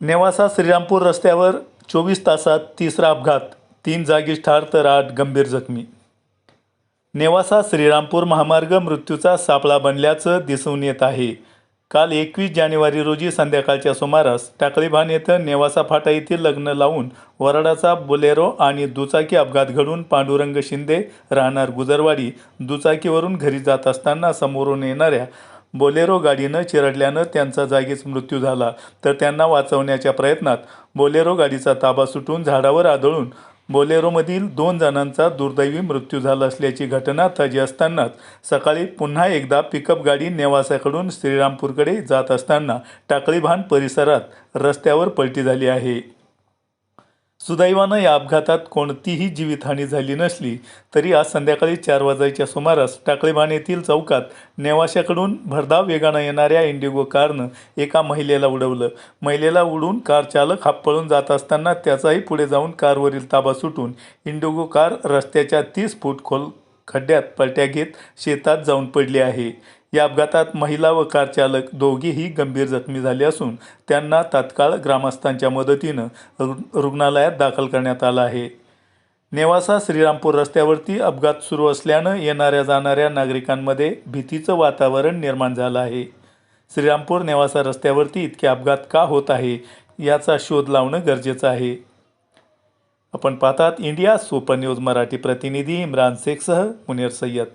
नेवासा श्रीरामपूर रस्त्यावर 24 तासात तिसरा अपघात, 3 जागीच ठार तर 8 गंभीर जखमी. नेवासा श्रीरामपूर महामार्ग मृत्यूचा सापळा बनल्याचं दिसून येत आहे. काल 21 जानेवारी रोजी संध्याकाळच्या सुमारास टाकळीभान येथे नेवासा फाटा येथील लग्न लावून वराडाचा बोलेरो आणि दुचाकी अपघात घडून पांडुरंग शिंदे राहणार गुजरवाडी दुचाकीवरून घरी जात असताना समोरून येणाऱ्या बोलेरो गाडीनं चिरडल्यानं त्यांचा जागीच मृत्यू झाला. तर त्यांना वाचवण्याच्या प्रयत्नात बोलेरो गाडीचा ताबा सुटून झाडावर आदळून बोलेरोमधील 2 जणांचा दुर्दैवी मृत्यू झाला असल्याची घटना ताजी असतानाच सकाळी पुन्हा एकदा पिकअप गाडी नेवासाकडून श्रीरामपूरकडे जात असताना टाकळीभान परिसरात रस्त्यावर पलटी झाली आहे. सुदैवानं या अपघातात कोणतीही जीवितहानी झाली नसली तरी आज संध्याकाळी 4 वाजायच्या सुमारास टाकळीभान येथील चौकात नेवाशाकडून भरधाव वेगानं येणाऱ्या इंडिगो कारनं एका महिलेला उडवलं. महिलेला उडून कार चालक पळून जात असताना त्याचाही पुढे जाऊन कारवरील ताबा सुटून इंडिगो कार रस्त्याच्या 30 फूट खोल खड्ड्यात पलट्या घेत शेतात जाऊन पडली आहे. या अपघातात महिला व कार चालक दोघेही गंभीर जखमी झाले असून त्यांना तात्काळ ग्रामस्थांच्या मदतीनं रुग्णालयात दाखल करण्यात आलं आहे. नेवासा श्रीरामपूर रस्त्यावरती अपघात सुरू असल्यानं येणाऱ्या जाणाऱ्या नागरिकांमध्ये भीतीचं वातावरण निर्माण झालं आहे. श्रीरामपूर नेवासा रस्त्यावरती इतके अपघात का होत आहे याचा शोध लावणं गरजेचं आहे. आपण पाहतात इंडिया सुपर न्यूज मराठी. प्रतिनिधी इम्रान शेखसह मुनीर सय्यद.